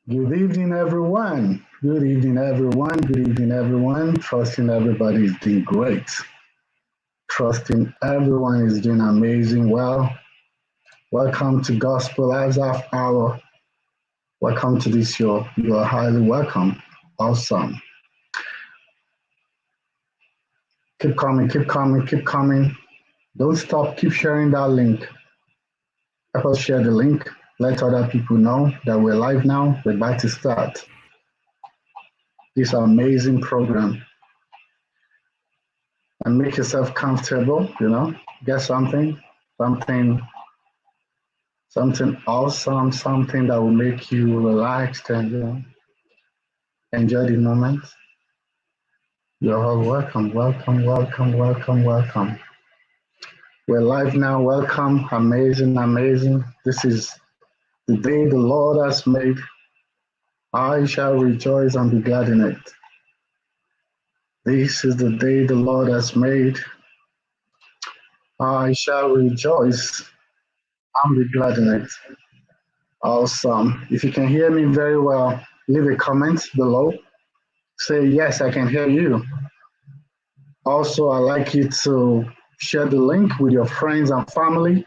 Good evening, everyone. Good evening, everyone. Good evening, everyone. Trusting everybody is doing great. Trusting everyone is doing amazing. Well, welcome to Gospel Lives Half Hour. Welcome to this show. You are highly welcome. Awesome. Keep coming, keep coming, keep coming. Don't stop. Keep sharing that link. Help us share the link. Let other people know that we're live now. We're about to start this amazing program. And make yourself comfortable, get something awesome, something that will make you relaxed and enjoy the moment. You're all welcome, welcome, welcome, welcome, welcome. We're live now. Welcome. Amazing, amazing. This is the day the Lord has made. I shall rejoice and be glad in it. This is the day the Lord has made. I shall rejoice and be glad in it. Awesome. If you can hear me very well, leave a comment below. Say, yes, I can hear you. Also, I'd like you to share the link with your friends and family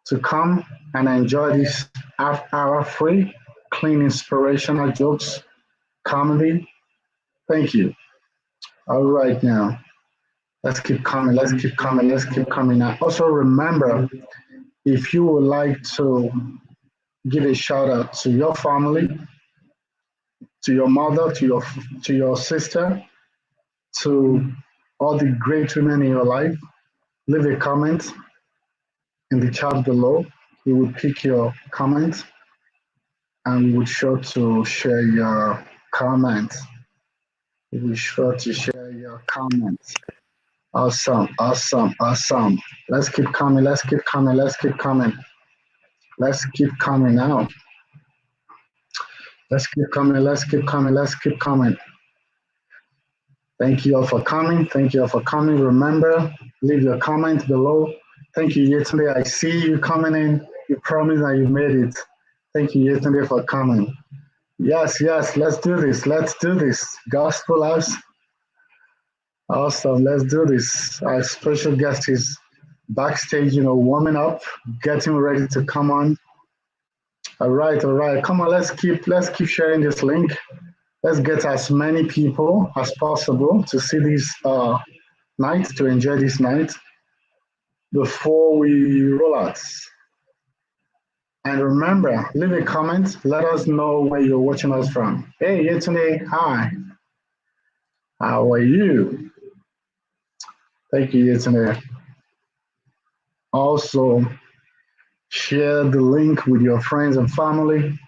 to come and enjoy this half hour free, clean, inspirational jokes, comedy. Thank you. All right, now, let's keep coming, let's keep coming, let's keep coming. Now, also remember, if you would like to give a shout out to your family, to your mother, to your sister, to all the great women in your life, leave a comment in the chat below. We will pick your comment and we will sure to share your comments. We will sure to share your comments. Awesome, awesome, awesome. Let's keep coming, let's keep coming, let's keep coming. Let's keep coming now. Let's keep coming, let's keep coming, let's keep coming. Thank you all for coming. Thank you all for coming. Remember, leave your comment below. Thank you, Yetunde. I see you coming in. You promised that you made it. Thank you, Yetunde, for coming. Yes, yes, let's do this. Let's do this. Gospel us. Awesome. Let's do this. Our special guest is backstage, warming up, getting ready to come on. All right, all right. Come on, let's keep sharing this link. Let's get as many people as possible to see this night, to enjoy this night before we roll out. And remember, leave a comment. Let us know where you're watching us from. Hey, Yetunde, hi. How are you? Thank you, Yetunde. Also, share the link with your friends and family.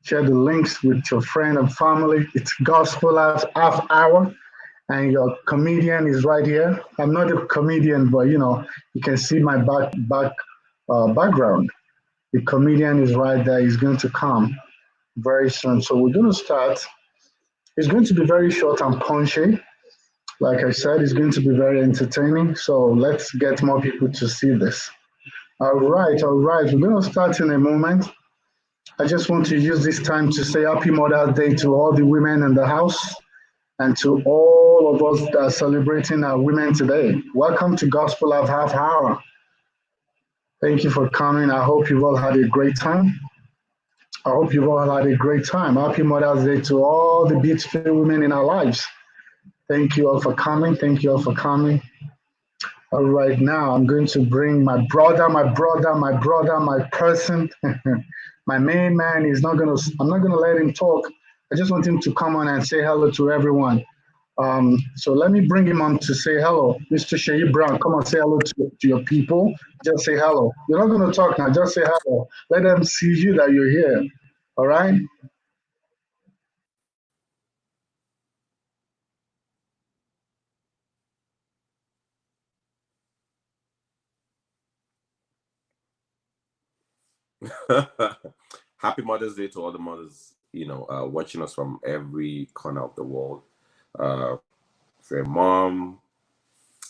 Share the links with your friend and family. It's Gospel Half Hour, and your comedian is right here. I'm not a comedian, but you can see my background. The comedian is right there. He's going to come very soon. So we're going to start. It's going to be very short and punchy. Like I said, it's going to be very entertaining. So let's get more people to see this. All right, all right. We're going to start in a moment. I just want to use this time to say Happy Mother's Day to all the women in the house and to all of us that are celebrating our women today. Welcome to Gospel of Half Hour. Thank you for coming. I hope you've all had a great time. I hope you've all had a great time. Happy Mother's Day to all the beautiful women in our lives. Thank you all for coming. Thank you all for coming. All right, now I'm going to bring my brother, my person. My main man is not gonna. I'm not gonna let him talk. I just want him to come on and say hello to everyone. So let me bring him on to say hello, Mr. Sheyi Brown. Come on, say hello to your people. Just say hello. You're not gonna talk now. Just say hello. Let them see you that you're here. All right. Happy Mother's Day to all the mothers, watching us from every corner of the world. For your mom,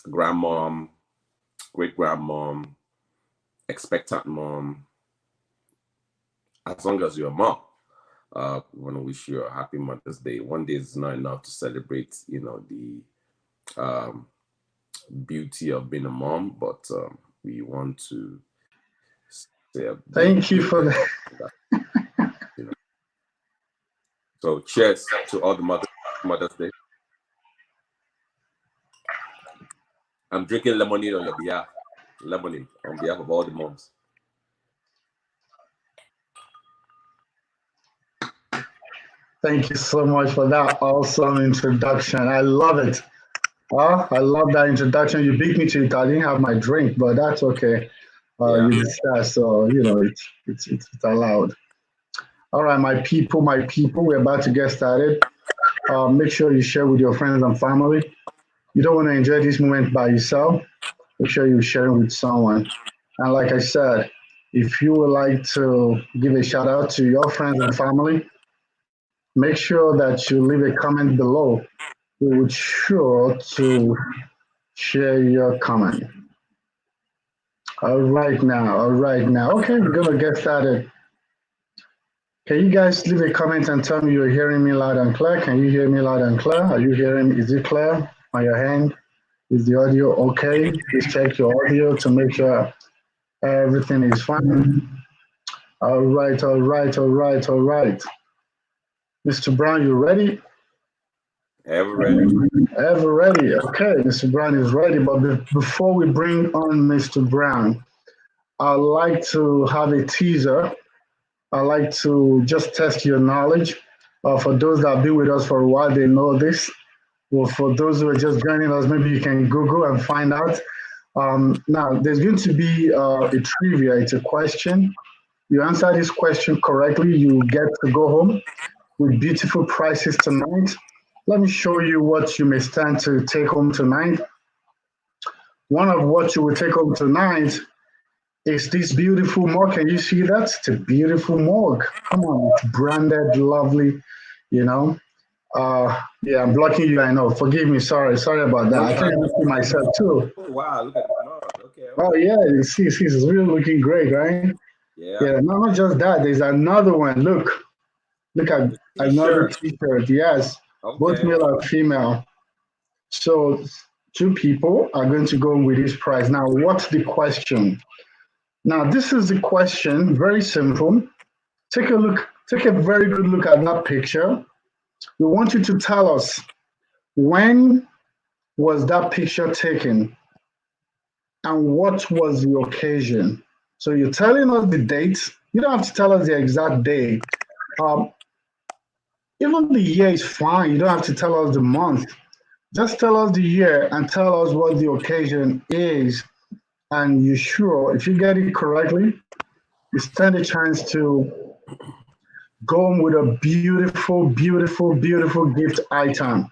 grandmom, great grandmom, expectant mom, as long as you're a mom. We want to wish you a happy Mother's Day. One day is not enough to celebrate, the beauty of being a mom, but we want to say a Thank you big for thank that. you. You know. So cheers to all the Mother's Day. I'm drinking lemonade on your behalf. Lemonade on behalf of all the moms. Thank you so much for that awesome introduction. I love it. I love that introduction. You beat me to it. I didn't have my drink, but that's okay. Yeah. You discussed, so it's allowed. All right, my people, we're about to get started. Make sure you share with your friends and family. You don't want to enjoy this moment by yourself. Make sure you share it with someone. And like I said, if you would like to give a shout out to your friends and family, make sure that you leave a comment below. We would sure to share your comment. All right now. Okay, we're gonna get started. Can you guys leave a comment and tell me you're hearing me loud and clear? Can you hear me loud and clear? Are you hearing? Is it clear on your hand? Is the audio okay? Please check your audio to make sure everything is fine. All right. Mr. Brown, you ready? Ever ready? Ever ready? Okay, Mr. Brown is ready. But before we bring on Mr. Brown, I'd like to have a teaser. I'd like to just test your knowledge. For those that have been with us for a while, they know this. Well, for those who are just joining us, maybe you can Google and find out. Now, there's going to be a trivia. It's a question. You answer this question correctly, you get to go home with beautiful prizes tonight. Let me show you what you may stand to take home tonight. One of what you will take home tonight is this beautiful mug. Can you see that? It's a beautiful mug. Come on, it's branded, lovely, you know. Yeah, I'm blocking you. I know. Forgive me. Sorry about that. No, I it's all can't right. even see myself too. Oh wow, look at the mug. Okay, Oh okay. yeah, you see, it's really looking great, right? Yeah. Yeah. No, not just that. There's another one. Look at The another t-shirt. T-shirt. Yes, both Okay. male and female. So two people are going to go with this prize. Now, what's the question? Now, this is the question. Very simple. Take a look. Take a very good look at that picture. We want you to tell us when was that picture taken and what was the occasion. So you're telling us the date. You don't have to tell us the exact day. Um, Even the year is fine. You don't have to tell us the month. Just tell us the year and tell us what the occasion is. And you sure, if you get it correctly, you stand a chance to go home with a beautiful gift item.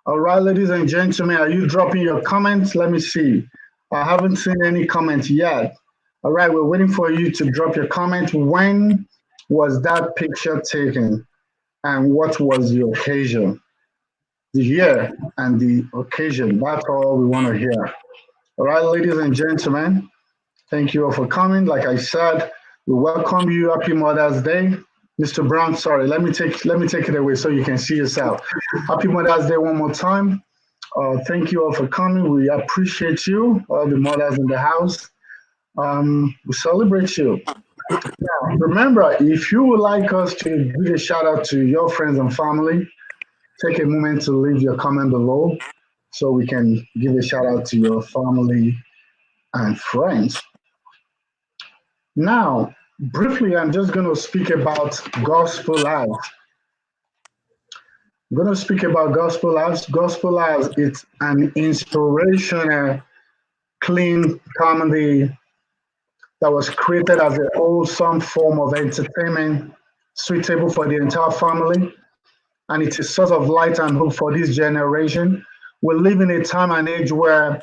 All right, ladies and gentlemen, are you dropping your comments? Let me see. I haven't seen any comments yet. All right, we're waiting for you to drop your comment. When was that picture taken and what was the occasion? The year and the occasion. That's all we want to hear. All right, ladies and gentlemen, thank you all for coming. Like I said, we welcome you. Happy Mother's Day. Mr. Brown, sorry, let me take it away so you can see yourself. Happy Mother's Day one more time. Thank you all for coming. We appreciate you, all the mothers in the house. We celebrate you. Now, remember, if you would like us to give a shout out to your friends and family, take a moment to leave your comment below so we can give a shout out to your family and friends. Now, briefly, I'm just going to speak about gospel ads. I'm going to speak about gospel ads. Gospel ads, it's an inspirational, clean comedy that was created as a wholesome form of entertainment suitable for the entire family. And it's a source of light and hope for this generation. We live in a time and age where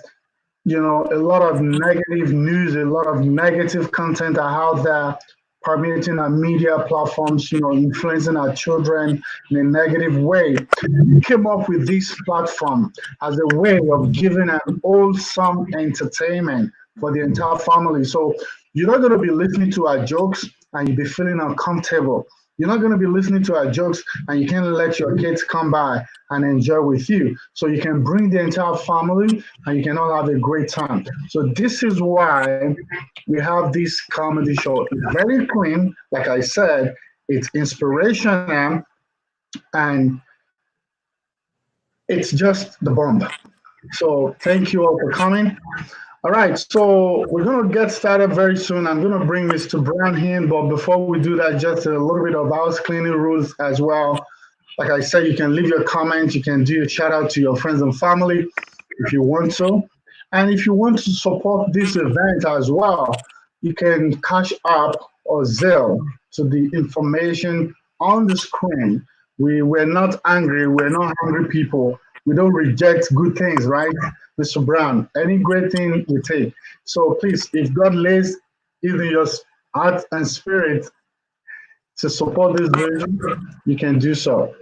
a lot of negative news, a lot of negative content are out there permeating our media platforms, influencing our children in a negative way. We came up with this platform as a way of giving an wholesome entertainment for the entire family. So you're not going to be listening to our jokes and you'll be feeling uncomfortable. You're not going to be listening to our jokes, and you can't let your kids come by and enjoy with you. So you can bring the entire family, and you can all have a great time. So this is why we have this comedy show. It's very clean, like I said. It's inspirational, and it's just the bomb. So thank you all for coming. All right, so we're gonna get started very soon. I'm gonna bring Mr. Brown in, but before we do that, just a little bit of house cleaning rules as well. Like I said, you can leave your comments, you can do a shout out to your friends and family if you want to. And if you want to support this event as well, you can cash up or Zelle to the information on the screen. We're not angry, we're not hungry people. We don't reject good things, right? Mr. Brown, any great thing we take. So please, if God lays in your heart and spirit to support this vision, you can do so.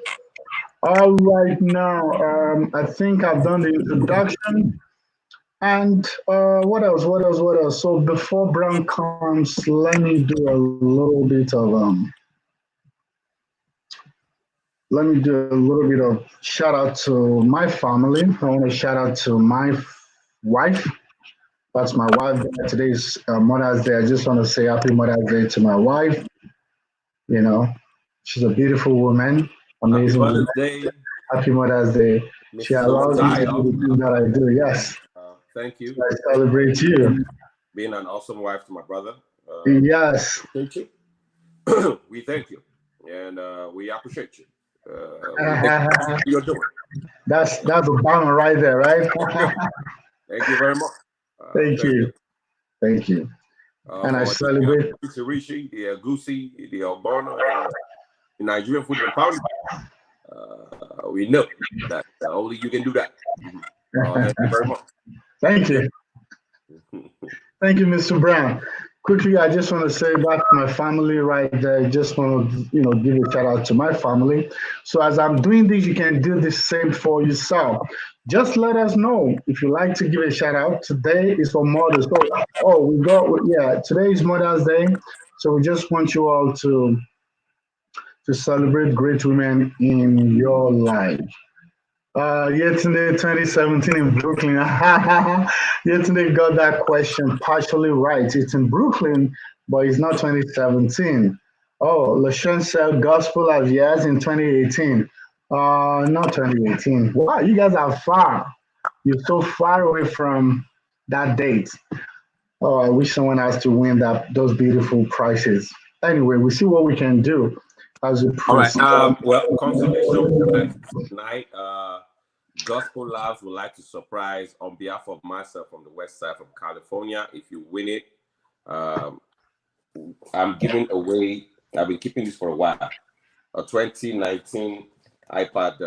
All right, now I think I've done the introduction. And what else? What else? What else? So before Brown comes, let me do a little bit of let me do a little bit of shout out to my family. I want to shout out to my wife. That's my wife. Today's Mother's Day. I just want to say Happy Mother's Day to my wife. You know, she's a beautiful woman, Happy amazing woman. Mother's Day, Happy Mother's Day. She Mrs. allows me to do Obatayo. the things that I do. Yes, Thank you. I celebrate you. Being an awesome wife to my brother. Yes. Thank you. We thank you. And we appreciate you. We thank you for what you're doing. That's a banner right there, right? Thank you very much. Thank Thank you. you. Thank you. And I For celebrate. the Rishi, the Gusi, the Albano, and the Nigerian food empowerment. We know that only you can do that. Thank you very much. Thank you. Thank you, Mr. Brown. Quickly, I just want to say back to my family right there. Just want to, give a shout out to my family. So as I'm doing this, you can do the same for yourself. Just let us know if you like to give a shout out. Today is for Mother's. So, yeah, today is Mother's Day. So we just want you all to celebrate great women in your life. Yesterday, 2017 in Brooklyn. Yesterday got that question partially right. It's in Brooklyn, but it's not 2017. Oh, LaShawn said gospel as yes in 2018. Not 2018. Wow, you guys are far. You're so far away from that date. Oh, I wish someone has to win those beautiful prizes. Anyway, we see what we can do as we All right. proceed. Well, consolation prize tonight. Gospel Labs would like to surprise on behalf of myself from the west side from California. If you win it, I'm giving away. I've been keeping this for a while. A 2019 iPad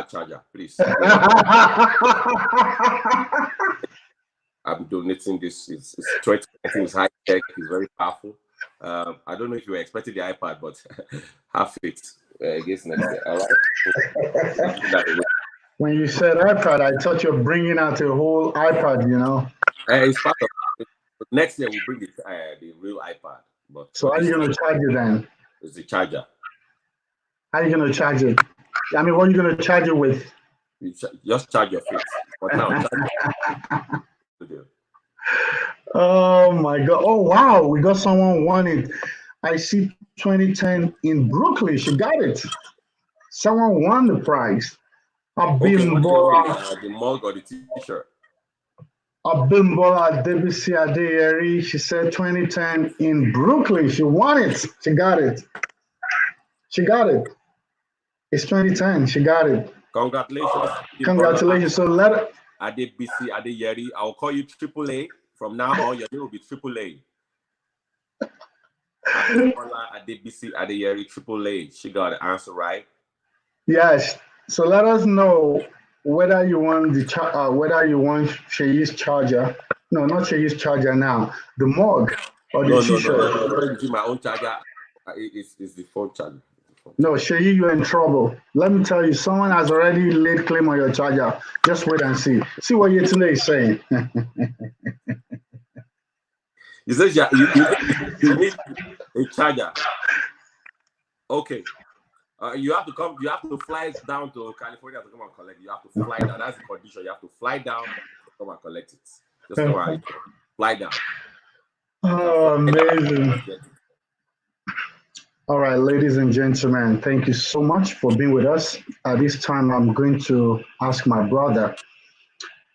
charger, please. I'm donating this. It's 2019. It's high tech. It's very powerful. I don't know if you were expecting the iPad, but have it against next year. All right. When you said iPad, I thought you're bringing out a whole iPad. It's part of next year. We'll bring the real iPad. But So how are you going to charge it then? It's the charger. How are you going to charge it? I mean, what are you going to charge it with? You just charge your feet. But now, oh my God! Oh wow, we got someone won it. I see 2010 in Brooklyn. She got it. Someone won the prize. Abimbola, the mug or the T-shirt. Abimbola Debisi Adeyeri. She said 2010 in Brooklyn. She won it. She got it. She got it. It's 2010. She got it. Congratulations. Congratulations. So let it. Adebisi Adeyeri. I'll call you AAA. From now on, your name will be AAA. Adebisi Adeyeri AAA. She got the answer right. Yes. So let us know whether you want whether you want Sheyi's charger. No, not Sheyi's charger now. The mug or the T-shirt. No. My own charger. It's the phone charger. No, Sheyi, you're in trouble. Let me tell you, someone has already laid claim on your charger. Just wait and see. See what Yetunde is saying. He says you need a charger. Okay. You have to come. You have to fly down to California to come and collect. You have to fly down. That's the condition. You have to fly down to come and collect it. Just come and fly down. Oh, amazing. All right, ladies and gentlemen, thank you so much for being with us. At this time, I'm going to ask my brother,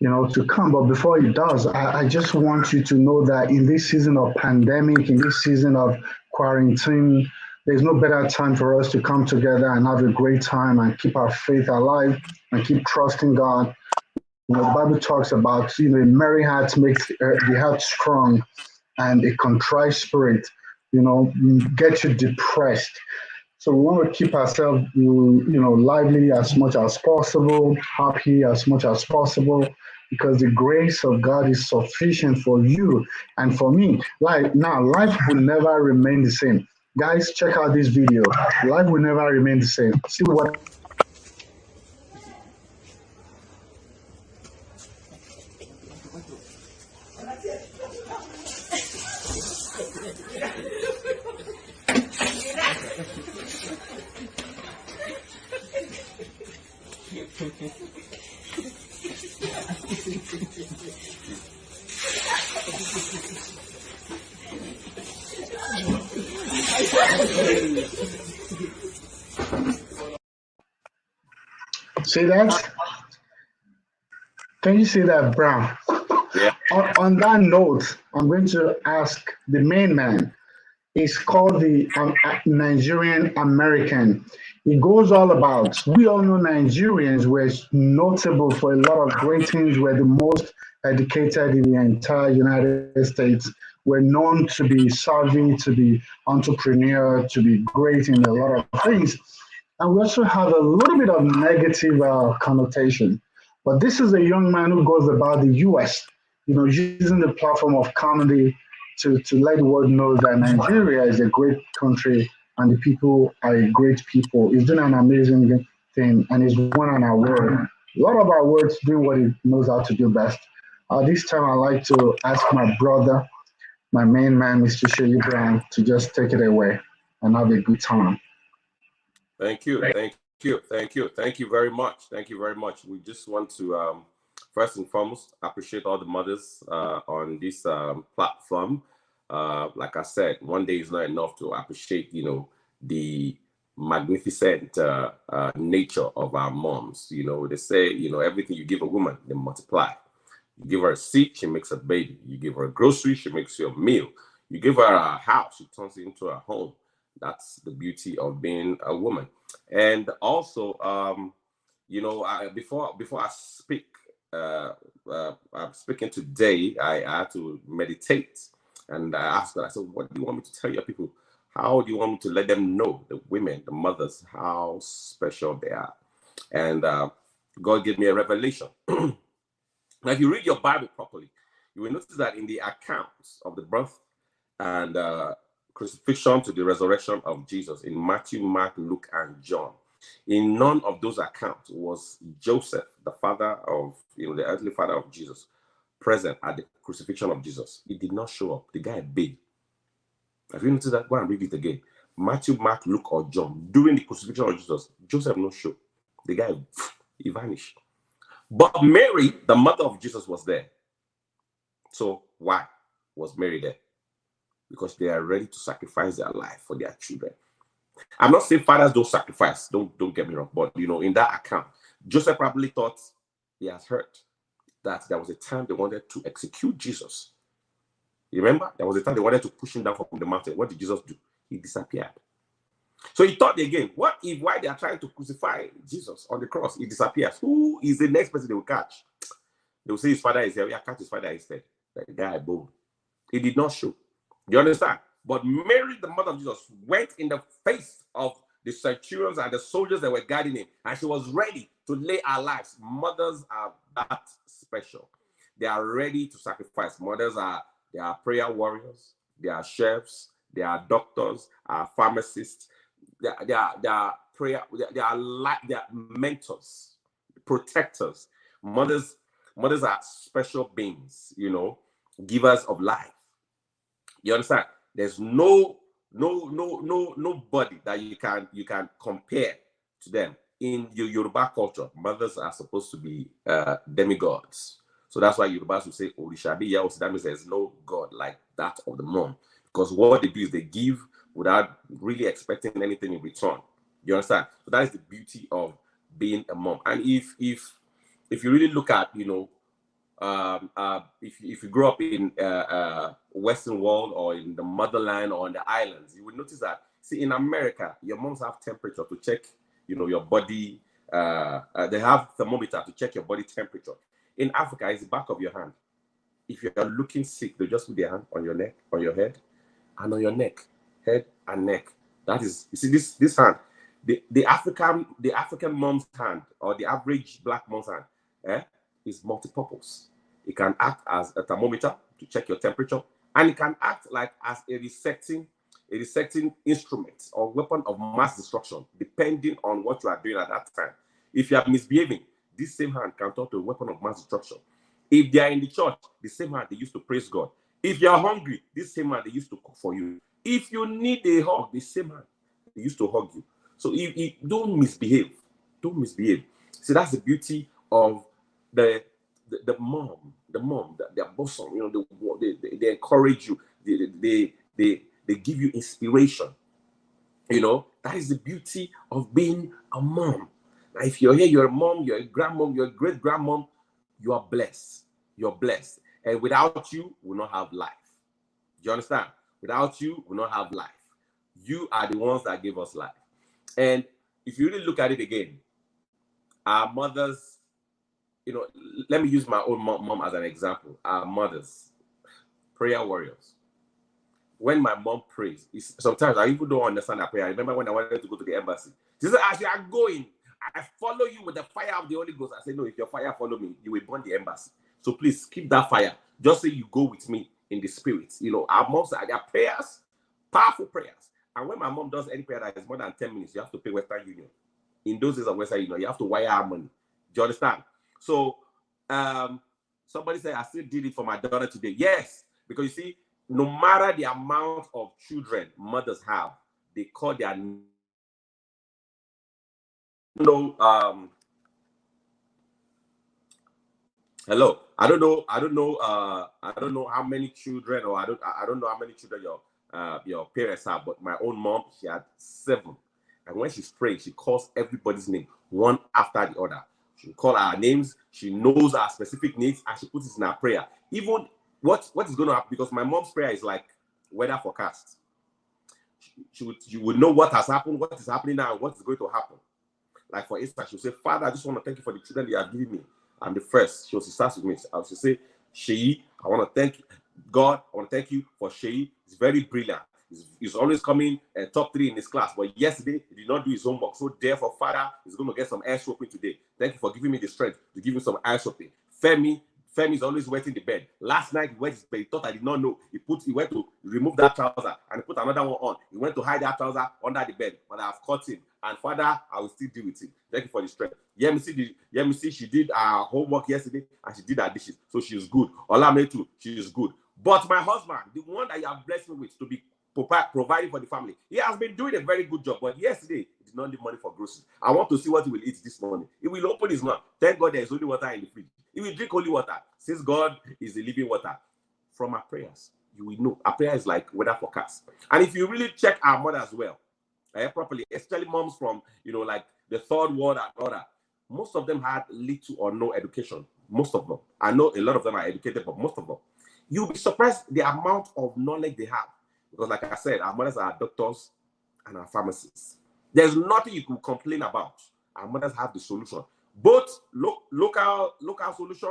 to come. But before he does, I just want you to know that in this season of pandemic, in this season of quarantine, there's no better time for us to come together and have a great time and keep our faith alive and keep trusting God. The Bible talks about, a merry heart makes the heart strong, and a contrite spirit, get you depressed. So we want to keep ourselves, lively as much as possible, happy as much as possible, because the grace of God is sufficient for you and for me. Like now, life will never remain the same. Guys, check out this video. Life will never remain the same. See what see that? Can you see that, Brown? Yeah. On that note, I'm going to ask the main man. It's called the Nigerian American. It goes all about, we all know Nigerians were notable for a lot of great things, were the most educated in the entire United States, were known to be savvy, to be entrepreneur, to be great in a lot of things. And we also have a little bit of negative connotation. But this is a young man who goes about the US, using the platform of comedy to let the world know that Nigeria is a great country and the people are a great people. He's doing an amazing thing and he's won an award. A lot of awards doing what he knows how to do best. This time I'd like to ask my brother, my main man, Mr. Sheyi Brown, to just take it away and have a good time. Thank you. Thank you very much. Thank you very much. We just want to first and foremost appreciate all the mothers on this platform. Like I said, one day is not enough to appreciate, the magnificent nature of our moms. They say, everything you give a woman, they multiply. You give her a seat, she makes a baby. You give her a grocery, she makes you a meal. You give her a house, she turns it into a home. That's the beauty of being a woman. And also, before I speak, I'm speaking today, I had to meditate. And I asked God, I said, what do you want me to tell your people? How do you want me to let them know, the women, the mothers, how special they are? And God gave me a revelation. Now, if you read your Bible properly, you will notice that in the accounts of the birth and crucifixion to the resurrection of Jesus in Matthew, Mark, Luke, and John, in none of those accounts was Joseph, the father of, the earthly father of Jesus, present at the crucifixion of Jesus. He did not show up. The guy big. Have you noticed that? Go and read it again. Matthew, Mark, Luke, or John, during the crucifixion of Jesus, Joseph no show. The guy, he vanished. But Mary, the mother of Jesus, was there. So why was Mary there? Because they are ready to sacrifice their life for their children. I'm not saying fathers don't sacrifice. Don't get me wrong. But in that account, Joseph probably thought he has heard that there was a time they wanted to execute Jesus. You remember? There was a time they wanted to push him down from the mountain. What did Jesus do? He disappeared. So he thought again, what if while they are trying to crucify Jesus on the cross, he disappears? Who is the next person they will catch? They will say his father is there. Yeah, catch his father instead. That guy, boom. He did not show. You understand? But Mary, the mother of Jesus, went in the face of the centurions and the soldiers that were guarding him, and she was ready to lay her lives. Mothers are that special. They are ready to sacrifice. They are prayer warriors. They are chefs. They are doctors. Pharmacists. They are mentors, protectors. Mothers are special beings, givers of life. You understand? There's no Nobody that you can compare to them. In your Yoruba culture, mothers are supposed to be demigods. So that's why Yorubas will say Orishabi Yao. That means there's no God like that of the mom. Because what they do is they give without really expecting anything in return. You understand? So that is the beauty of being a mom. And if you really look at, if you grow up in Western world or in the motherland or in the islands, you will notice that, see, in America, your moms have temperature to check, your body. They have thermometer to check your body temperature. In Africa, it's the back of your hand. If you're looking sick, they just put their hand on your neck, on your head, and on your neck, head and neck. That is, you see, this hand, the African mom's hand, or the average black mom's hand, is multi-purpose. It can act as a thermometer to check your temperature, and it can act like as a resecting instrument or weapon of mass destruction, depending on what you are doing at that time. If you are misbehaving, this same hand can turn to a weapon of mass destruction. If they are in the church, the same hand they used to praise God. If you are hungry, this same hand they used to cook for you. If you need a hug, the same hand they used to hug you. So if don't misbehave. Don't misbehave. See, that's the beauty of the mom, their bosom. They encourage you. They give you inspiration. That is the beauty of being a mom. Now, if you're here, you're a mom, you're a grandmom, you're a great grandmom, you are blessed. You're blessed. And without you, we'll not have life. Do you understand? Without you, we'll not have life. You are the ones that give us life. And if you really look at it again, our mothers, let me use my own mom as an example. Our mothers, prayer warriors. When my mom prays, sometimes I even don't understand that prayer. I remember when I wanted to go to the embassy. She said, as you are going, I follow you with the fire of the Holy Ghost. I said, no, if your fire follow me, you will burn the embassy. So please keep that fire. Just say you go with me in the spirit. Our moms are their prayers, powerful prayers. And when my mom does any prayer that is more than 10 minutes, you have to pay Western Union. In those days of Western Union, you have to wire our money. Do you understand? So somebody said, I still did it for my daughter today. Yes, because you see, no matter the amount of children mothers have, they call their hello. I don't know how many children, or I don't know how many children your parents have, but my own mom, she had 7. And when she's praying, she calls everybody's name one after the other. She call our names, she knows our specific needs, and she puts it in her prayer. Even what is going to happen, because my mom's prayer is like weather forecast. She would know what has happened, what is happening now, and what is going to happen. Like, for instance, she'll say, Father, I just want to thank you for the children you have given me. I'm the first. She starts with me. She'll say, Sheyi, I want to thank God. I want to thank you for Sheyi. He's very brilliant. He's always coming top 3 in his class. But yesterday, he did not do his homework. So therefore, Father is going to get some air shopping today. Thank you for giving me the strength to give him some air shopping. Femi is always wetting the bed. Last night, he wet his bed. He thought I did not know. He went to remove that trouser and put another one on. He went to hide that trouser under the bed. But I have caught him. And Father, I will still deal with him. Thank you for the strength. Yemisi, she did her homework yesterday and she did her dishes. So she is good. Olametu, she is good. But my husband, the one that you have blessed me with to be providing for the family, he has been doing a very good job. But yesterday, he did not leave money for groceries. I want to see what he will eat this morning. He will open his mouth. Thank God there is only water in the fridge. He will drink holy water, since God is the living water. From our prayers, you will know. Our prayer is like weather forecast. And if you really check our mother as well, properly, especially moms from, like the third world and all that, most of them had little or no education. Most of them. I know a lot of them are educated, but most of them. You'll be surprised the amount of knowledge they have. Because like I said, our mothers are doctors and our pharmacists. There's nothing you can complain about. Our mothers have the solution. Both local solution,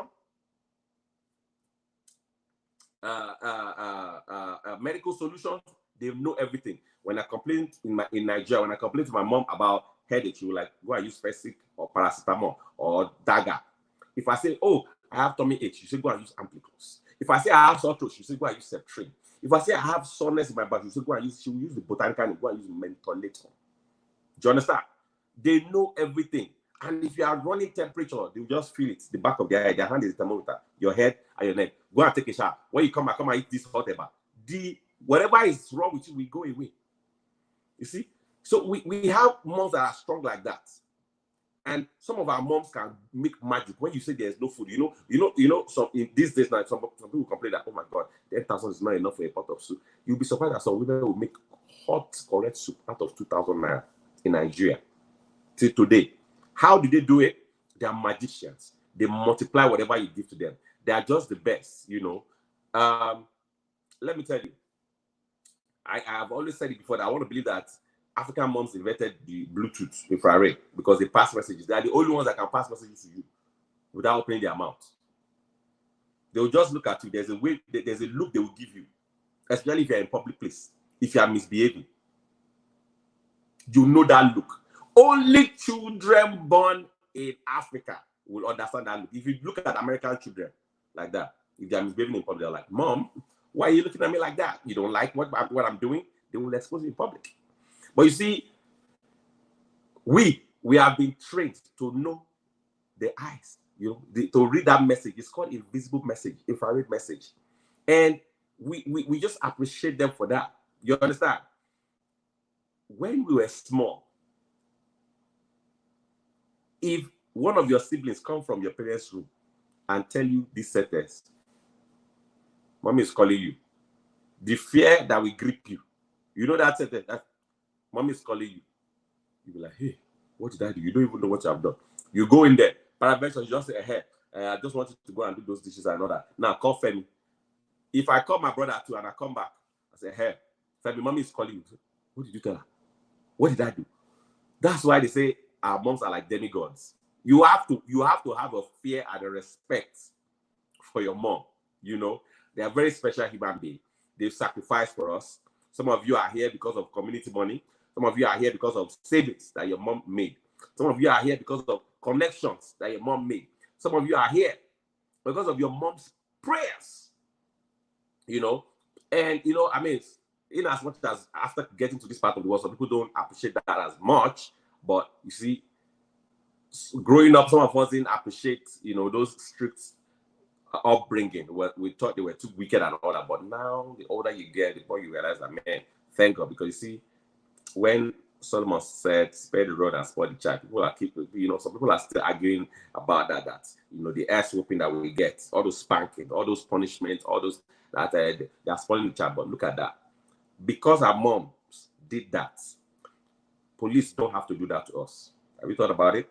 medical solution, they know everything. When I complained in Nigeria, when I complained to my mom about headache, she would like, go and use Fesic or paracetamol or Daga. If I say, oh, I have tummy ache, she said, go and use Ampliclos. If I say I have sore throat, she said, go and use Septrin. If I say I have soreness in my back, she said, she will use the botanical, go and use Mentholatum. Do you understand? They know everything. And if you are running temperature, they'll just feel it. The back of their head, their hand is the thermometer, your head and your neck. Go and take a shower. When you come and eat this hot ever, whatever is wrong with you will go away. You see? So we have moms that are strong like that. And some of our moms can make magic. When you say there's no food, some in these days now, some people complain that, oh my God, 10,000 is not enough for a pot of soup. You'll be surprised that some women will make hot, correct soup out of 2,000 naira in Nigeria till today. How do they do it? They are magicians. They multiply whatever you give to them. They are just the best, Let me tell you, I have always said it before that I want to believe that African moms invented the Bluetooth infrared because they pass messages. They are the only ones that can pass messages to you without opening their mouth. They will just look at you. There's a look they will give you, especially if you're in public place. If you are misbehaving, you know that look. Only children born in Africa will understand that look. If you look at American children like that, if they are misbehaving in public, they're like, Mom, why are you looking at me like that? You don't like what I'm doing? They will expose you in public. But you see, we have been trained to know the eyes, to read that message. It's called invisible message, infrared message. And we just appreciate them for that. You understand? When we were small, if one of your siblings come from your parents' room and tell you this sentence, Mommy is calling you, the fear that will grip you, that sentence, that Mommy is calling you. You be like, hey, what did I do? You don't even know what you have done. You go in there. Paraventure, you just say, hey, I just wanted to go and do those dishes and all that. Now, call Femi. If I call my brother too and I come back, I say, hey, Femi, Mommy is calling you. What did you tell her? What did I do? That's why they say our moms are like demigods. You have to have a fear and a respect for your mom. They are very special human beings. They've sacrificed for us. Some of you are here because of community money. Some of you are here because of savings that your mom made. Some of you are here because of connections that your mom made. Some of you are here because of your mom's prayers. And in as much as after getting to this part of the world, some people don't appreciate that as much. But you see, growing up, some of us didn't appreciate, those strict upbringing. We thought they were too wicked and all that. But now, the older you get, the more you realize that, man, thank God. Because you see, when Solomon said, spare the rod and spoil the child, people are some people are still arguing about that, the ass whooping that we get, all those spanking, all those punishments, all those that they are spoiling the child. But look at that. Because our moms did that, police don't have to do that to us. Have you thought about it?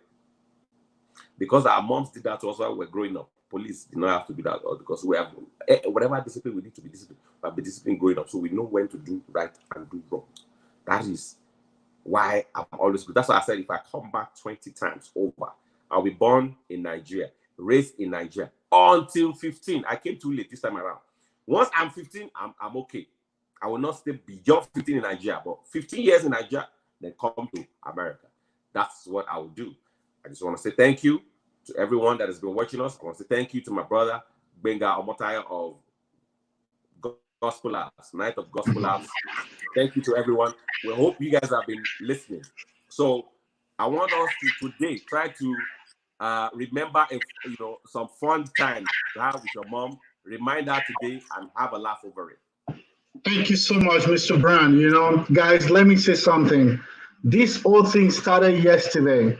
Because our moms did that to us while we were growing up, police did not have to do that to us because we have whatever discipline we need to be disciplined. We have been disciplined growing up, so we know when to do right and do wrong. That is why I'm always good. That's why I said if I come back 20 times over, I'll be born in Nigeria, raised in Nigeria until 15. I came too late this time around. Once I'm 15, I'm okay. I will not stay beyond 15 in Nigeria, but 15 years in Nigeria, then come to America. That's what I will do. I just want to say thank you to everyone that has been watching us. I want to say thank you to my brother, Benga Omotaya of Gospel Labs, Night of Gospel Labs. Thank you to everyone. We hope you guys have been listening. So I want us to today try to remember some fun time to have with your mom. Remind her today and have a laugh over it. Thank you so much, Mr. Brown. Guys, let me say something. This whole thing started yesterday.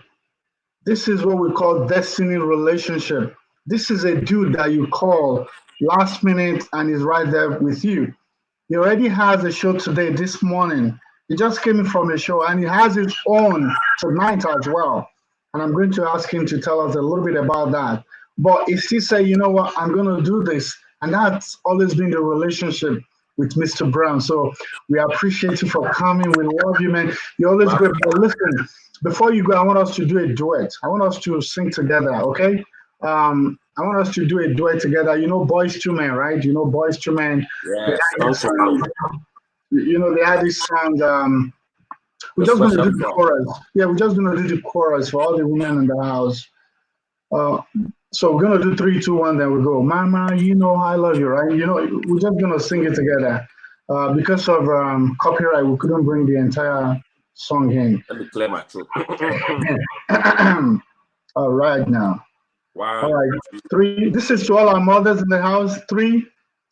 This is what we call destiny relationship. This is a dude that you call last minute and is right there with you. He already has a show today, this morning. He just came in from a show and he has his own tonight as well. And I'm going to ask him to tell us a little bit about that. But he still said, you know what, I'm going to do this. And that's always been the relationship with Mr. Brown. So we appreciate you for coming. We love you, man. You're always great. But listen, before you go, I want us to do a duet. I want us to sing together, okay? I want us to do a duet together. Boys to Men, right? Boys to Men. Yes. They had this song. We're just going to do the chorus. Yeah, we're just going to do the chorus for all the women in the house. So we're going to do 3, 2, 1, then we go. Mama, I love you, right? We're just going to sing it together. Because of copyright, we couldn't bring the entire song in. Let me clear my throat. All right, now. Wow. All right, 3. This is to all our mothers in the house. 3,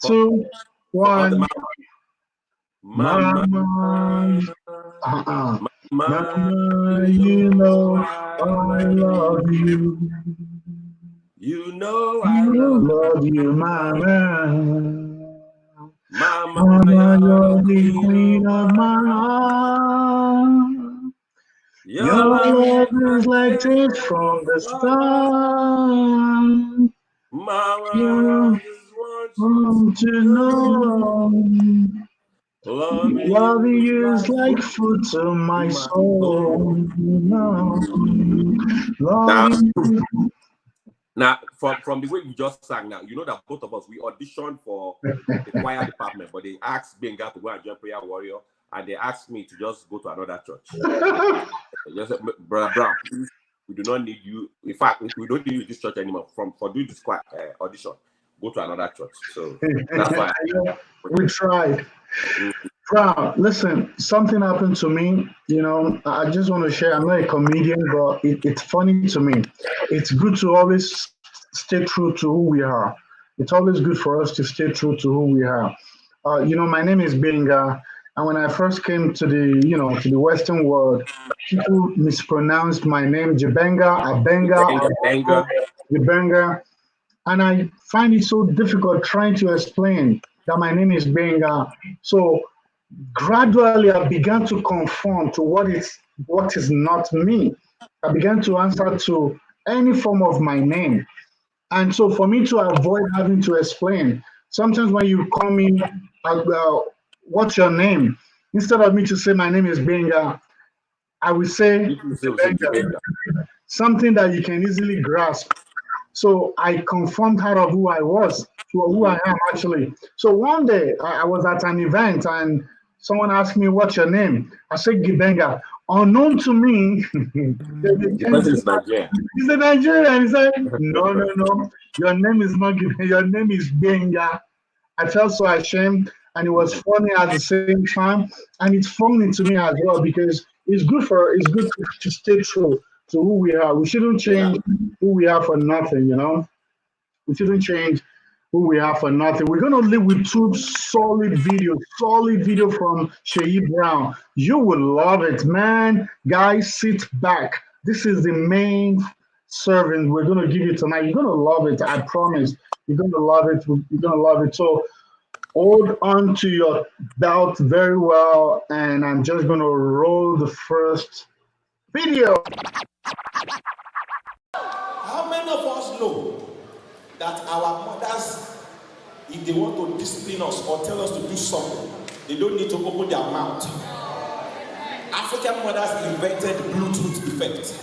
2, 1. Mama, Mama, Mama, you you know know I I love love you. you. Know I You love love you, Mama. Mama. Mama, Mama, you're the you're the queen queen of of my my heart. heart. Your Your love love is is like like this this from the from the start. start. Mama, I You just want you want to to know. know. Loving you Loving is you is like like food food to to my my soul. soul. No. Now, Loving you. now, from the way you just sang now, you know that both of us, we auditioned for the choir department, but they asked Benga to go and join Prayer Warrior, and they asked me to just go to another church. They just said, Brother Brown, please, we do not need you. In fact, we don't need you in this church anymore. For doing this audition, go to another church. So that's why. We tried. Mm, Wow, listen, something happened to me. I just want to share. I'm not a comedian, but it's funny to me. It's good to always stay true to who we are. It's always good for us to stay true to who we are. My name is Benga, and when I first came to the Western world, people mispronounced my name Jibenga, Abenga, Benga, Abongo, Benga. Jibenga. And I find it so difficult trying to explain that my name is Benga. So gradually I began to conform to what is not me. I began to answer to any form of my name. And so for me to avoid having to explain, sometimes when you call me, what's your name? Instead of me to say my name is Benga, I will say People say Benga, Benga. something that you can easily grasp. So I conformed her of who I was to who I am actually. So one day I was at an event and someone asked me, "What's your name?" I said, Gibenga. Unknown to me, the The person is Nigerian. he's a Nigerian. He said, "No, no, no. Your name is not Gibenga. Your name is Benga." I felt so ashamed, and it was funny at the same time, and it's funny to me as well because it's good to stay true to who we are. We shouldn't Yeah. change who we are for nothing. We shouldn't change who we are for nothing. We're gonna live with two solid video from Sheyi Brown. You will love it, man. Guys, sit back. This is the main serving we're gonna give you tonight. You're gonna love it. I promise. You're gonna love it. You're gonna love it. So hold on to your belt very well, and I'm just gonna roll the first video. How many of us know that our mothers, if they want to discipline us or tell us to do something, they don't need to open their mouth? African mothers invented Bluetooth effect.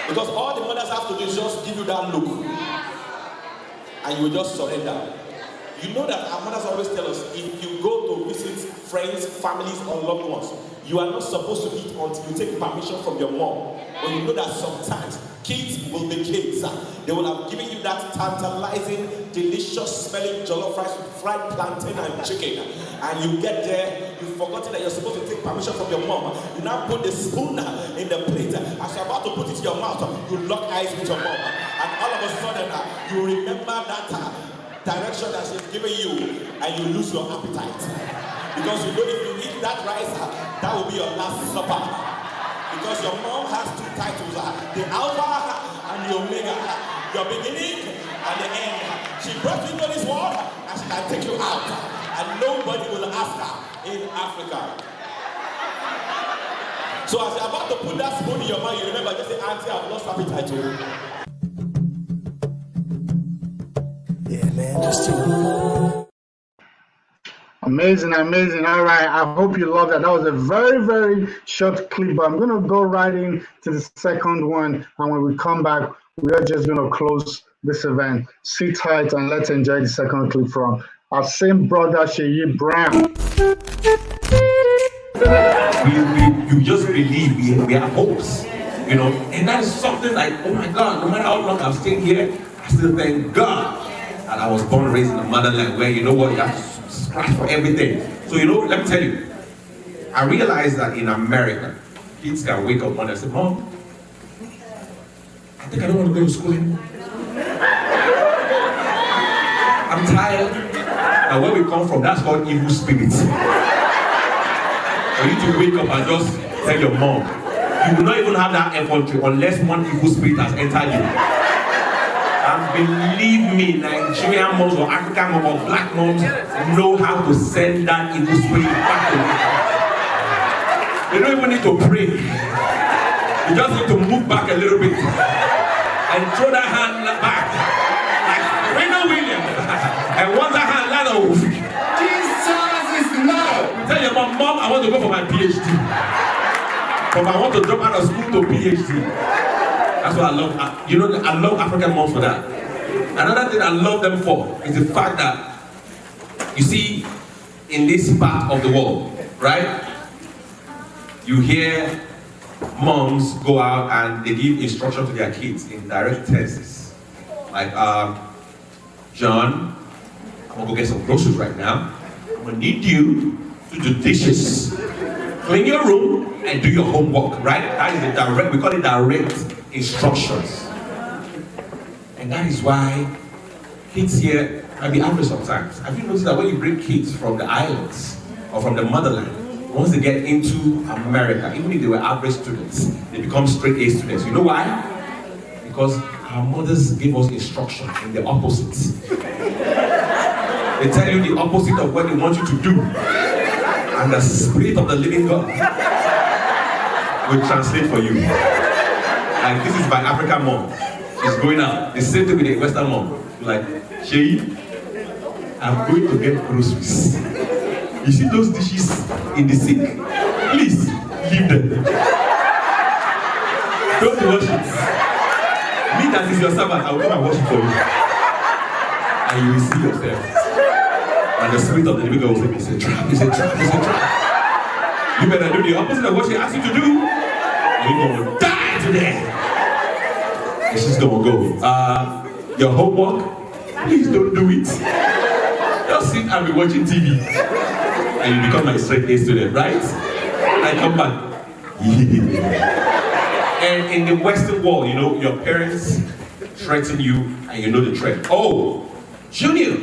Because all the mothers have to do is just give you that look, and you will just surrender. You know that our mothers always tell us, if you go to visit friends, families, or loved ones, you are not supposed to eat until you take permission from your mom. But you know that sometimes kids will be kids. They will have given you that tantalizing, delicious smelling jollof rice with fried plantain and chicken. And you get there, you've forgotten that you're supposed to take permission from your mom. You now put the spoon in the plate. As you're about to put it in your mouth, you lock eyes with your mom. And all of a sudden, you remember that direction that she's giving you, and you lose your appetite. Because you know if you eat that rice, that will be your last supper. Because your mom has two titles, the Alpha and the Omega, your beginning and the end. She brought you into this world and she can take you out. And nobody will ask her in Africa. So as you're about to put that spoon in your mouth, you remember just say, Auntie, I've lost appetite too. Yeah, man, that's true. Amazing, amazing. All right. I hope you love that. That was a very, very short clip, but I'm going to go right in to the second one. And when we come back, we are just going to close this event. Sit tight and let's enjoy the second clip from our same brother, Sheyi Brown. You just believe we have hopes, and that is something like, oh my God, no matter how long I've stayed here, I still thank God that I was born and raised in the motherland where, you know what, you have to scratch for everything. So, let me tell you, I realized that in America, kids can wake up one day and say, Mom, I think I don't want to go to school anymore. I'm tired. And where we come from, that's called evil spirits. for you to wake up and just tell your mom. You will not even have that effort unless one evil spirit has entered you. And believe me, Nigerian moms or African moms or black moms know how to send that evil spirit back away. They don't even need to pray. You just need to move back a little bit and throw that hand back like Serena Williams. And once that hand lands, Jesus is Lord. Tell your mom, I want to go for my PhD. But I want to drop out of school to PhD. That's what I love. I love African moms for that. Another thing I love them for is the fact that, you see, in this part of the world, right? You hear moms go out and they give instruction to their kids in direct tenses. Like, John, I'm gonna go get some groceries right now. I'm gonna need you to do dishes, clean your room, and do your homework, right? That is the direct, we call it direct instructions. And that is why kids here can be average sometimes. Have you noticed that when you bring kids from the islands or from the motherland, once they get into America, even if they were average students, they become straight A students. You know why? Because our mothers give us instruction in the opposite. They tell you the opposite of what they want you to do. And the Spirit of the living God will translate for you. Like, this is my African mom. She's going out. The same thing with the Western mom. She's like, Shay, I'm going to get groceries. You see those dishes in the sink? Please, leave them. Don't wash it. Me that is your servant, I will come and wash it for you. And you will see yourself. And the Spirit of the living God will say, it's a trap, it's a trap, it's a trap. You better do the opposite of what she asked you to do. And you're going to die today. And she's going to go. Your homework, please don't do it. Just sit and be watching TV. And you become my straight A student, right? And come back. And in the Western world, you know, your parents threaten you and you know the threat. Oh, Junior,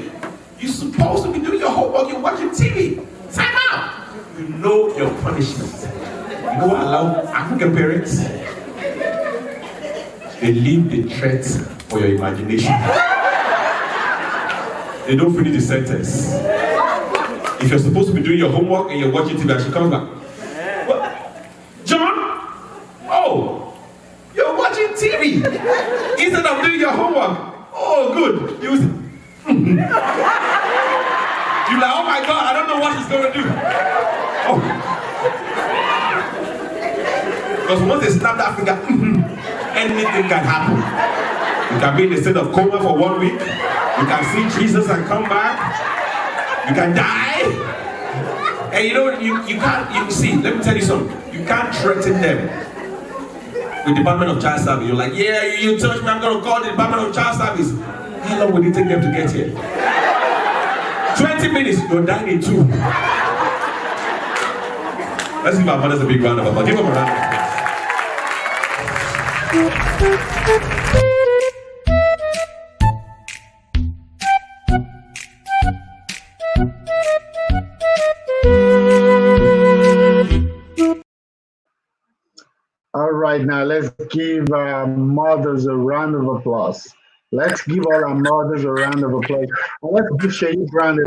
you're supposed to be doing your homework, you're watching TV. Time out! You know your punishment. You know what I love African parents? They leave the threat for your imagination. They don't finish the sentence. If you're supposed to be doing your homework and you're watching TV and she comes back, what? John? Oh, you're watching TV instead of doing your homework. Oh, good. You're like, oh my God, I don't know what she's going to do. Oh. Because once they snap that finger, anything can happen. You can be in a state of coma for 1 week. You can see Jesus and come back. You can die. And you know, you can't, you see, let me tell you something. You can't threaten them with Department of Child Service. You're like, yeah, you touch me, I'm going to call the Department of Child Service. How long will it take them to get here? 20 minutes, you're dying in 2. Let's give our mothers a big round of applause. Give them a round of applause. All right, now let's give our mothers a round of applause. Let's give all our mothers a round of applause. And let's give Shayi Brandon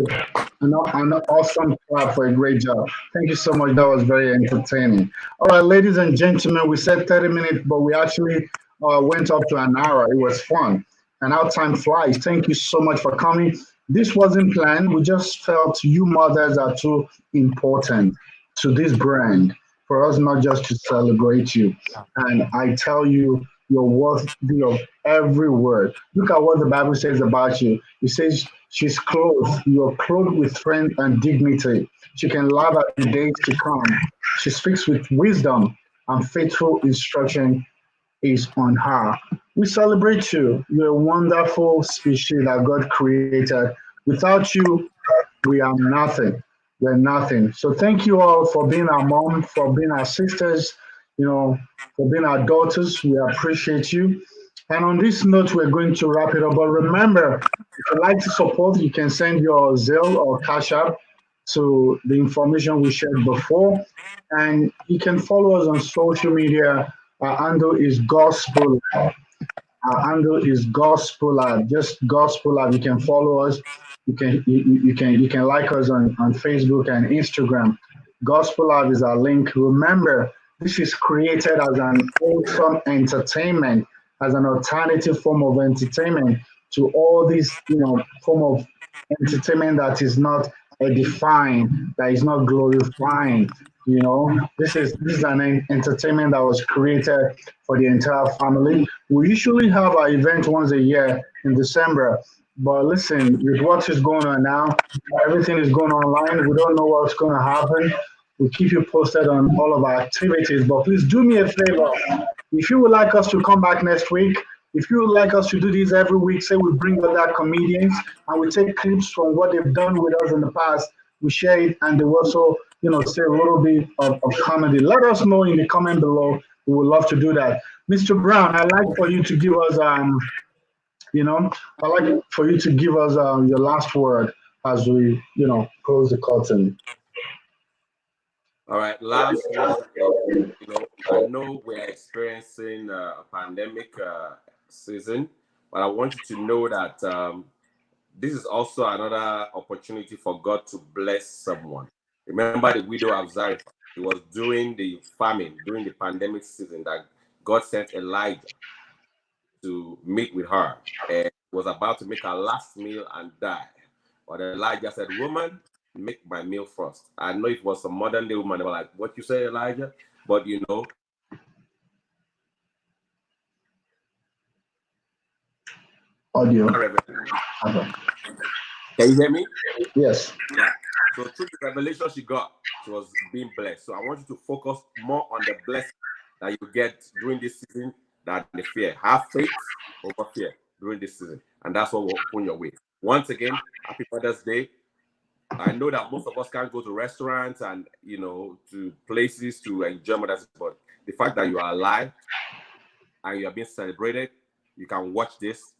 an awesome clap for a great job. Thank you so much. That was very entertaining. All right, ladies and gentlemen, we said 30 minutes, but we actually went up to an hour. It was fun. And our time flies. Thank you so much for coming. This wasn't planned. We just felt you mothers are too important to this brand for us not just to celebrate you. And I tell you, you're worthy of every word. Look at what the Bible says about you. It says she's clothed. You're clothed with strength and dignity. She can laugh at the days to come. She speaks with wisdom, and faithful instruction is on her. We celebrate you. You're a wonderful species that God created. Without you, we are nothing. We're nothing. So thank you all for being our mom, for being our sisters, for being our daughters. We appreciate you. And on this note, we're going to wrap it up. But remember, if you'd like to support, you can send your Zelle or Cash App to the information we shared before. And you can follow us on social media. Our handle is Gospel. Our handle is Gospel Lab. Just Gospel Lab. You can follow us. You can like us on Facebook and Instagram. Gospel Lab is our link. Remember, this is created as an wholesome entertainment, as an alternative form of entertainment to all these, form of entertainment that is not edifying, that is not glorifying. This is an entertainment that was created for the entire family. We usually have our event once a year in December, but listen, with what is going on now, everything is going online. We don't know what's going to happen. We'll keep you posted on all of our activities, but please do me a favor. If you would like us to come back next week, if you would like us to do this every week, say we bring other comedians and we take clips from what they've done with us in the past, we share it, and they also, say a little bit of comedy. Let us know in the comment below. We would love to do that. Mr. Brown, I'd like for you to give us, I'd like for you to give us your last word as we, close the curtain. All right, last word. I know we're experiencing a pandemic season, but I want you to know that this is also another opportunity for God to bless someone. Remember the widow of Zarephath. It was during the famine, during the pandemic season, that God sent Elijah to meet with her and was about to make her last meal and die. But Elijah said, "Woman, make my meal first." I know it was a modern day woman. They were like, "What you say, Elijah?" But Audio. Can you hear me? Yes. Yeah. So through the revelation she got, she was being blessed. So I want you to focus more on the blessing that you get during this season than the fear. Have faith over fear during this season. And that's what will open your way. Once again, happy Mother's Day. I know that most of us can't go to restaurants and, to places to enjoy Mother's Day, but the fact that you are alive and you are being celebrated, you can watch this,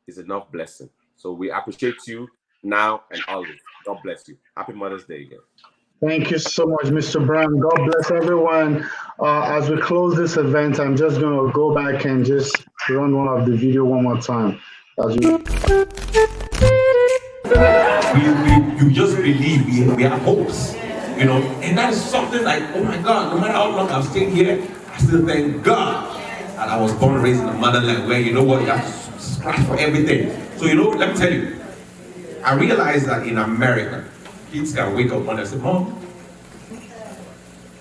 is enough blessing. So we appreciate you now and always. God bless you. Happy Mother's Day again. Thank you so much, Mr. Brown. God bless everyone. As we close this event, I'm just going to go back and just run one of the video one more time. You just believe we have hopes, and that is something like, oh my God, no matter how long I've stayed here, I still thank God that I was born and raised in the motherland where, you have to scratch for everything. So, let me tell you, I realized that in America, kids can wake up one day and say, "Mom,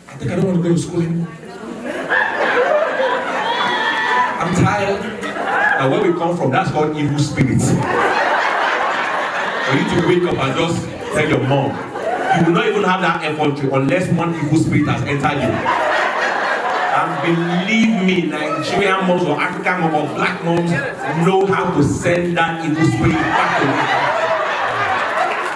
I think I don't want to go to school anymore. I'm tired." And where we come from, that's called evil spirits. For you to wake up and just tell your mom, you will not even have that effort unless one evil spirit has entered you. And believe me, Nigerian moms or African moms or black moms know how to send that evil spirit back to you.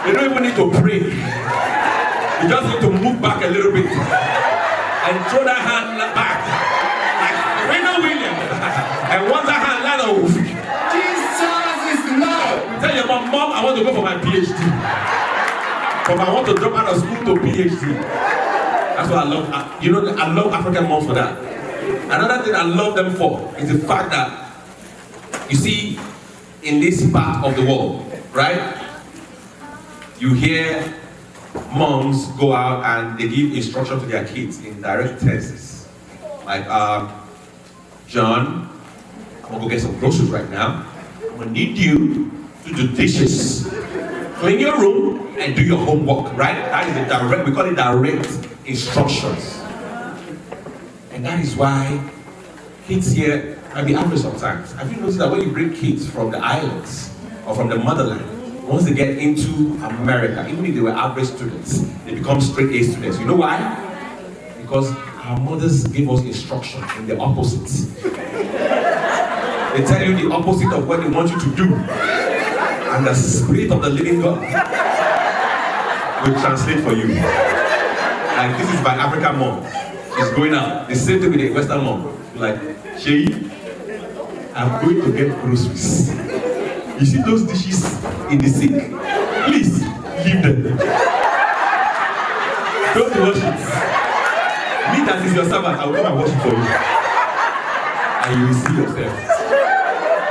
They don't even need to pray. You just need to move back a little bit and throw that hand back like Serena Williams. And once that hand lands on Jesus is Lord. Tell your mom, I want to go for my PhD. But I want to drop out of school to PhD. That's what I love. I love African moms for that. Another thing I love them for is the fact that, you see, in this part of the world, right? You hear moms go out and they give instruction to their kids in direct tenses. Like, John, I'm gonna go get some groceries right now. I'm gonna need you to do dishes, clean your room, and do your homework, right? That is a direct, we call it direct instructions. And that is why kids here can be average sometimes. Have you noticed that when you bring kids from the islands or from the motherland, once they get into America, even if they were average students, they become straight A students. You know why? Because our mothers give us instruction in the opposite. They tell you the opposite of what they want you to do. And the Spirit of the living God will translate for you. Like, this is my African mom. She's going out. The same thing with the Western mom. Like, Shay, I'm going to get groceries. You see those dishes in the sink? Please, leave them. wash it. Me that is your servant, I will come and wash it for you. And you will see yourself.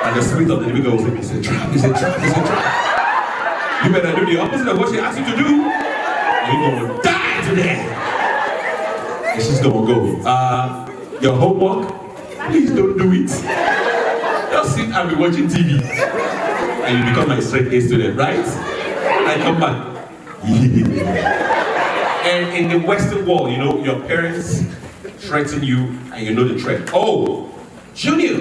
And the spirit of the living God will say, it's a trap, it's a trap, it's a trap. You better do the opposite of what she asked you to do. And you're going to die today. And she's going to go. Your homework, please don't do it. Just sit and be watching TV. And you become my straight A student, right? I come back. And in the Western world, you know, your parents threaten you and you know the threat. Oh, Junior,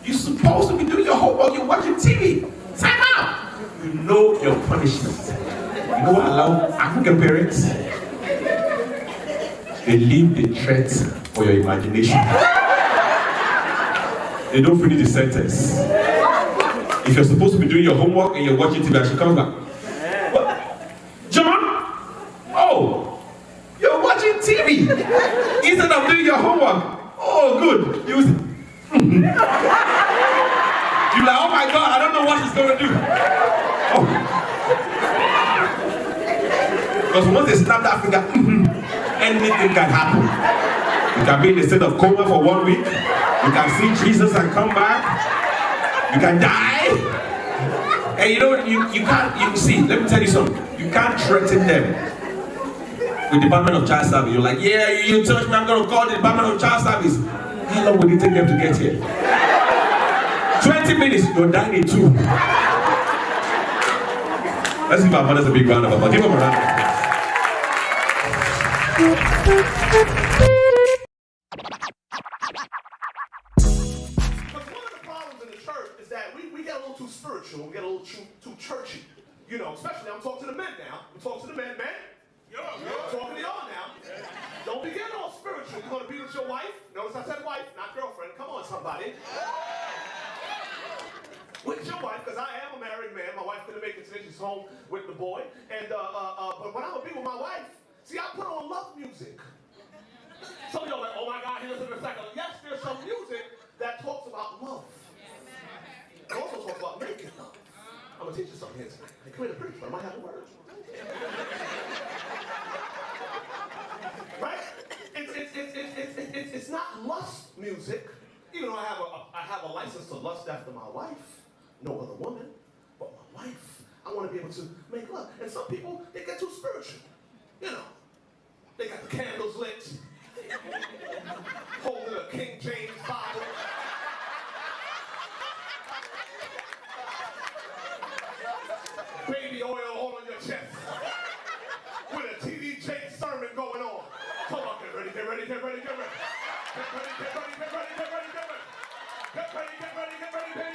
you're supposed to be doing your homework, you're watching TV. Time out! You know your punishment. You know what I allow African parents? They leave the threat for your imagination. They don't finish the sentence. If you're supposed to be doing your homework and you're watching TV, she comes back. What? John? Oh, you're watching TV instead of doing your homework. Oh, good. You're like, oh my God, I don't know what she's going to do. Oh. Because once they snap that finger, anything can happen. You can be in a state of coma for 1 week. You can see Jesus and come back. You can die. And you know, you can't, you see, let me tell you something. You can't threaten them with Department of Child Service. You're like, yeah, you touch me, I'm going to call the Department of Child Service. How long will it take them to get here? 20 minutes, you're dying in 2. Let's give our mothers a big round of applause. Give them a round of applause. We get a little too spiritual, we get a little too churchy. You know, especially I'm talking to the men now. I'm talking to the men. I'm talking to y'all now. Don't be getting all spiritual. You're going to be with your wife. Notice I said wife, not girlfriend. Come on, somebody. With your wife, because I am a married man. My wife couldn't make it today. She's home with the boy. And but when I'm going to be with my wife, see, I put on love music. Some of y'all are like, oh my God, here's a second. Yes, there's some music that talks about love. It also talks about making love. I'm going to teach you something here tonight. Hey, come here to preach, but I might have a word. Right? It's not lust music. Even though I have a license to lust after my wife, no other woman, but my wife. I want to be able to make love. And some people, they get too spiritual. You know, they got the candles lit, holding a King James Bible. Baby oil all on your chest. With a TD Jakes sermon going on. Come on, get ready, get ready, get ready, get ready. Get ready, get ready, get ready, get ready, get ready. Get ready, get ready, get ready, get ready.